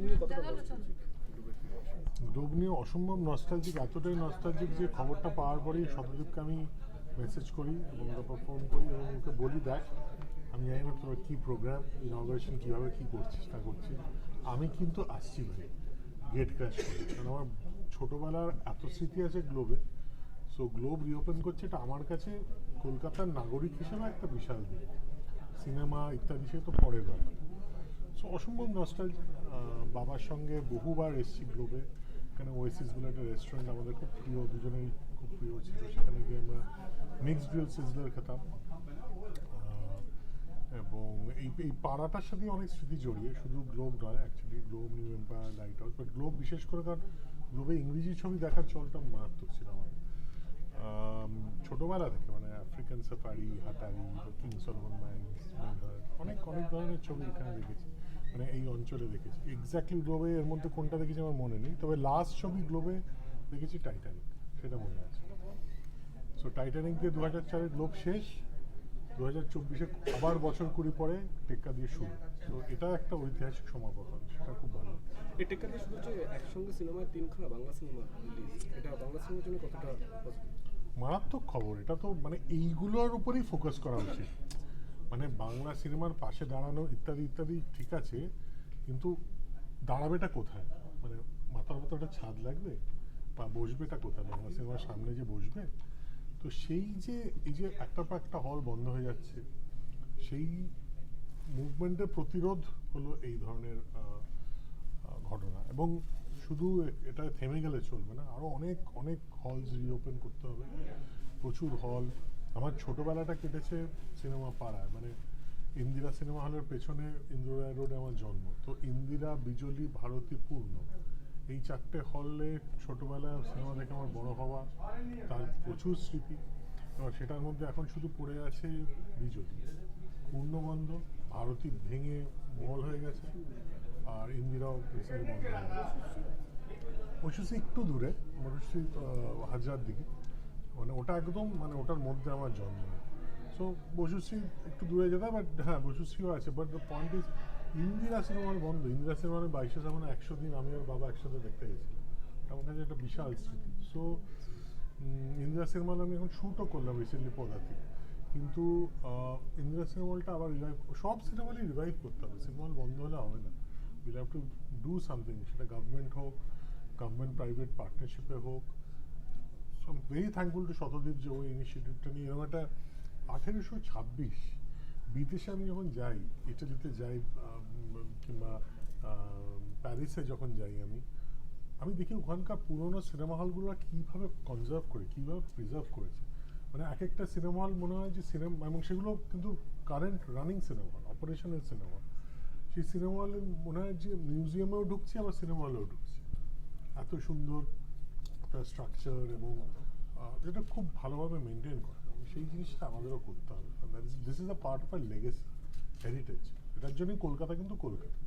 নিয়ে কতটা nostalgic globe নিয়ে অসম্ভব নস্টালজিক, এতটাই নস্টালজিক যে খবরটা পাওয়ার পরেই শতদীপকে আমি মেসেজ করি এবং তারপর ফোন করি এবং ওকে বলি, দেখ আমি জানি না তোর কী প্রোগ্রাম ইনঅগারেশন কীভাবে কী করছিস না করছিস, আমি কিন্তু আসছি ভাই গেট ক্র্যাশ করি, কারণ আমার ছোটোবেলার এত স্মৃতি আছে গ্লোবে। সো গ্লোব রিওপেন করছে, এটা আমার কাছে কলকাতার নাগরিক হিসেবে একটা বিশাল দিন, সিনেমা ইত্যাদি সে তো পরের ব্যাপার। সো অসম্ভব নস্টালজিক। বাবার সঙ্গে বহুবার এসেছি গ্লোবে, এখানে ওয়েসিস বলে একটা রেস্টুরেন্ট আমাদের খুব প্রিয়, দুজনেই খুব প্রিয় ছিল, সেখানে গিয়ে আমরা মিক্সড গ্রিল সিজলার খেতাম। এবং এই পাড়াটার সাথে অনেক স্মৃতি জড়িয়ে, শুধু গ্লোব নয় actually, globe, new empire, light house, but globe বিশেষ করে, কারণ গ্লোবে ইংরেজি ছবি দেখার চলটা মারাত্মক ছিল আমার ছোটোবেলা থেকে, মানে African safari, Hatari, King Solomon mines, অনেক অনেক ধরনের ছবি এখানে দেখেছি, মানে এই অঞ্চলে দেখেছি। এক্স্যাক্টলি গ্লোবে এর মধ্যে কোনটা দেখেছি আমার মনে নেই, তবে লাস্ট ছবি গ্লোবে দেখেছি টাইটানিক, সেটা মনে আছে। সো টাইটানিক দিয়ে 2004-এর গ্লোব শেষ, 2024-এ আবার বছর 20 পরে টেক্কা দিয়ে শুরু। তো এটা একটা ঐতিহাসিক সমাপতন, সেটা খুব ভালো। এই টেক্কা দিয়ে শুরু হচ্ছে একসঙ্গে সিনেমায় 3খানা বাংলা সিনেমা রিলিজ, এটা বাংলা সিনেমার জন্য কতটা মারাত্মক খবর এটা, তো মানে এইগুলোর উপরেই ফোকাস করা উচিত, মানে বাংলা সিনেমার পাশে দাঁড়ানো ইত্যাদি ইত্যাদি ঠিক আছে, কিন্তু দাঁড়াবেটা কোথায়, মানে মাথার মতো একটা ছাদ লাগবে বা বসবেটা কোথায়, বাংলা সিনেমার সামনে যে বসবে। তো সেই যে এই যে একটা পর একটা হল বন্ধ হয়ে যাচ্ছে, সেই মুভমেন্টের প্রতিরোধ হলো এই ধরনের ঘটনা। এবং শুধু এটা থেমে গেলে চলবে না, আরও অনেক অনেক হলস রিওপেন করতে হবে, প্রচুর হল। আমার ছোটোবেলাটা কেটেছে সিনেমা পাড়ায়, মানে ইন্দিরা সিনেমা হলের পেছনে ইন্দিরা রোডে আমার জন্ম, তো ইন্দিরা, বিজলি, ভারতী, পূর্ণ, এই 4টে হলে ছোটোবেলায় সিনেমা দেখে আমার বড় হওয়া, তার প্রচুর স্মৃতি। এবার সেটার মধ্যে এখন শুধু পড়ে আছে বিজলি, পূর্ণ বন্ধ, ভারতী ভেঙে মল হয়ে গেছে, আর ইন্দিরাও রিসেন্টলি বন্ধ হয়ে গেছে। মশুশ্রী একটু দূরে, মশুশ্রী হাজার দিকে, মানে ওটা একদম, মানে ওটার মধ্যে আমার জন্ম। সো বসুশ্রী একটু দূরে যেতে, বাট হ্যাঁ বসুশ্রীও আছে, but the point is Indira cinema hall বন্ধ। ইন্দিরা সিনেমা হলে 22শে শ্রাবণ 100 দিন আমি আর বাবা একসাথে দেখতে গেছিলাম, আমার কাছে একটা বিশাল স্মৃতি। সো ইন্দিরা সিনেমা হল আমি এখন শ্যুটও করলাম রিসেন্টলি পদাতি, কিন্তু ইন্দিরা সিনেমা হলটা আবার রিভাইভ, সব সিনেমা হলই রিভাইভ করতে হবে, সিনেমা হল বন্ধ হলে হবে না, will have to do something, সেটা গভর্নমেন্ট হোক, গভর্নমেন্ট প্রাইভেট পার্টনারশিপে হোক। So very thankful to Shatadeep যে ওই ইনিশিয়েটিভটা নিয়ে, এরকম একটা 1826 বিদেশে আমি যখন যাই, ইটালিতে যাই কিংবা প্যারিসে যখন যাই, আমি দেখি ওখানকার পুরোনো সিনেমা হলগুলো কীভাবে কনজার্ভ করে, কীভাবে প্রিজার্ভ করেছে। মানে এক একটা সিনেমা হল মনে হয় যে সিনেমা, এবং সেগুলো কিন্তু current running cinema hall, operational cinema hall, সেই সিনেমা হলে মনে হয় যে মিউজিয়ামেও ঢুকছে আবার সিনেমা হলেও ঢুকছে, এত সুন্দর একটা স্ট্রাকচার, এবং এটা খুব ভালোভাবে মেনটেন করে। সেই জিনিসটা আমাদেরও করতে হবে, this is a part of our legacy, heritage, এটার জন্যই কলকাতা কিন্তু কলকাতা।